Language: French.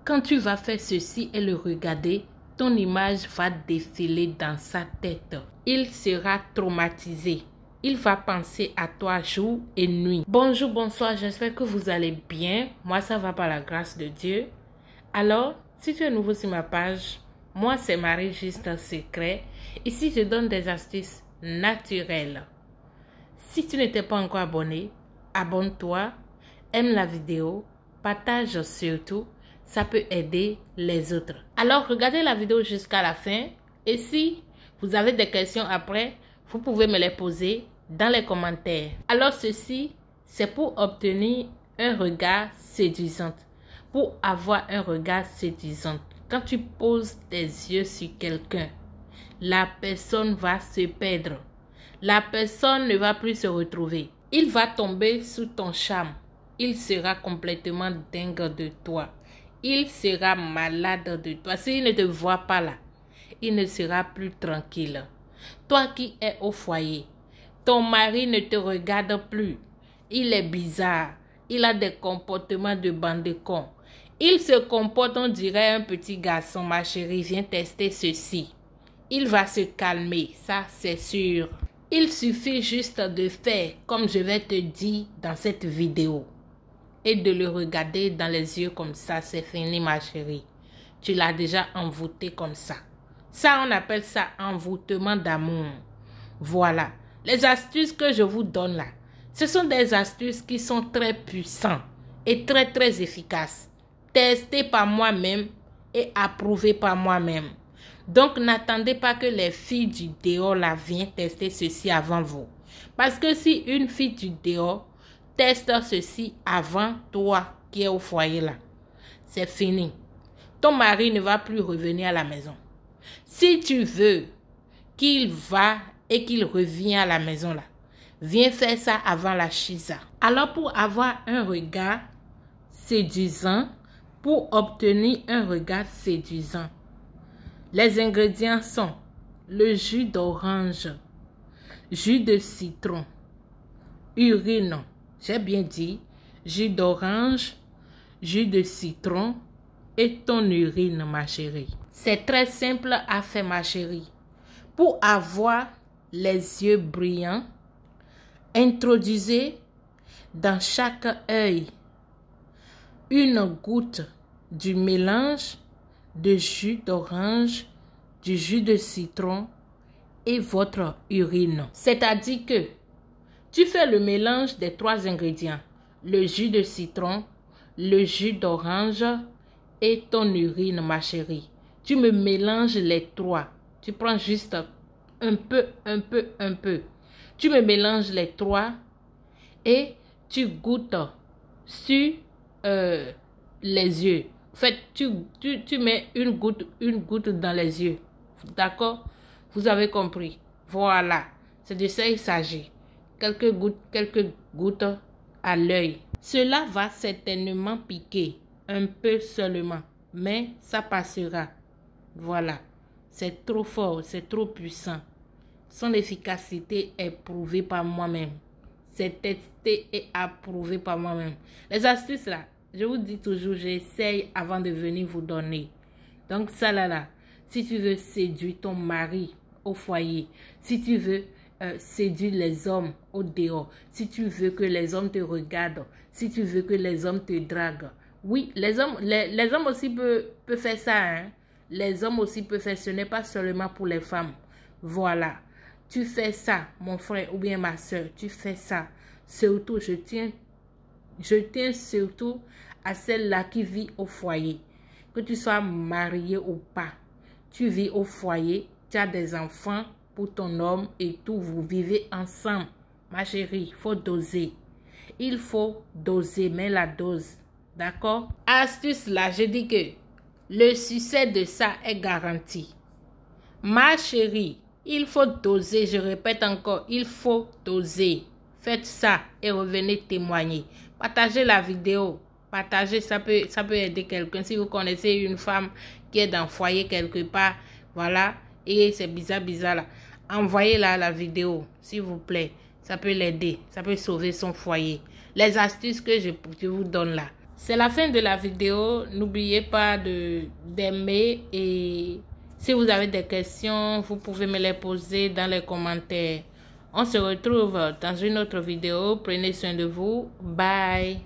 Quand tu vas faire ceci et le regarder, ton image va défiler dans sa tête. Il sera traumatisé. Il va penser à toi jour et nuit. Bonjour, bonsoir, j'espère que vous allez bien. Moi, ça va par la grâce de Dieu. Alors, si tu es nouveau sur ma page, moi, c'est Marie Juste Secret. Ici, je donne des astuces naturelles. Si tu n'étais pas encore abonné, abonne-toi, aime la vidéo, partage surtout. Ça peut aider les autres. Alors, regardez la vidéo jusqu'à la fin. Et si vous avez des questions après, vous pouvez me les poser dans les commentaires. Alors, ceci, c'est pour obtenir un regard séduisant. Pour avoir un regard séduisant. Quand tu poses tes yeux sur quelqu'un, la personne va se perdre. La personne ne va plus se retrouver. Il va tomber sous ton charme. Il sera complètement dingue de toi. Il sera malade de toi. S'il ne te voit pas là, il ne sera plus tranquille. Toi qui es au foyer, ton mari ne te regarde plus. Il est bizarre. Il a des comportements de bande de cons. Il se comporte, on dirait un petit garçon. Ma chérie, viens tester ceci. Il va se calmer, ça c'est sûr. Il suffit juste de faire comme je vais te dire dans cette vidéo. Et de le regarder dans les yeux comme ça, c'est fini ma chérie. Tu l'as déjà envoûté comme ça. Ça, on appelle ça envoûtement d'amour. Voilà. Les astuces que je vous donne là, ce sont des astuces qui sont très puissantes et très très efficaces. Testées par moi-même et approuvées par moi-même. Donc, n'attendez pas que les filles du dehors là viennent tester ceci avant vous. Parce que si une fille du dehors teste ceci avant toi qui es au foyer là, c'est fini. Ton mari ne va plus revenir à la maison. Si tu veux qu'il va et qu'il revienne à la maison là, viens faire ça avant la chisa. Alors pour avoir un regard séduisant, pour obtenir un regard séduisant, les ingrédients sont le jus d'orange, jus de citron, urine. J'ai bien dit, jus d'orange, jus de citron et ton urine, ma chérie. C'est très simple à faire, ma chérie. Pour avoir les yeux brillants, introduisez dans chaque œil une goutte du mélange de jus d'orange, du jus de citron et votre urine. C'est-à-dire que tu fais le mélange des trois ingrédients, le jus de citron, le jus d'orange et ton urine, ma chérie. Tu me mélanges les trois. Tu prends juste un peu. Tu me mélanges les trois et tu goûtes sur les yeux. En fait, tu mets une goutte dans les yeux. D'accord? Vous avez compris. Voilà. C'est de ça il s'agit. Quelques gouttes à l'œil. Cela va certainement piquer. Un peu seulement. Mais ça passera. Voilà. C'est trop fort. C'est trop puissant. Son efficacité est prouvée par moi-même. C'est testé et approuvé par moi-même. Les astuces là, je vous dis toujours, j'essaye avant de venir vous donner. Donc ça là, si tu veux séduire ton mari au foyer, si tu veux séduire les hommes au dehors, si tu veux que les hommes te regardent, si tu veux que les hommes te draguent. Oui, les hommes aussi peuvent faire ça. Hein? Les hommes aussi peuvent faire, ce n'est pas seulement pour les femmes. Voilà. Tu fais ça, mon frère ou bien ma soeur, tu fais ça. Surtout, je tiens surtout à celle-là qui vit au foyer. Que tu sois marié ou pas, tu vis au foyer, tu as des enfants pour ton homme et tout, vous vivez ensemble. Ma chérie, il faut doser. Il faut doser, mais la dose. D'accord? Astuce là, je dis que le succès de ça est garanti. Ma chérie, il faut doser, je répète encore, il faut doser. Faites ça et revenez témoigner. Partagez la vidéo. Partagez, ça peut aider quelqu'un. Si vous connaissez une femme qui est dans le foyer quelque part, voilà, et c'est bizarre là, envoyez-la la vidéo, s'il vous plaît. Ça peut l'aider, ça peut sauver son foyer. Les astuces que je vous donne là, C'est la fin de la vidéo. N'oubliez pas d'aimer et si vous avez des questions, vous pouvez me les poser dans les commentaires. On se retrouve dans une autre vidéo. Prenez soin de vous. Bye.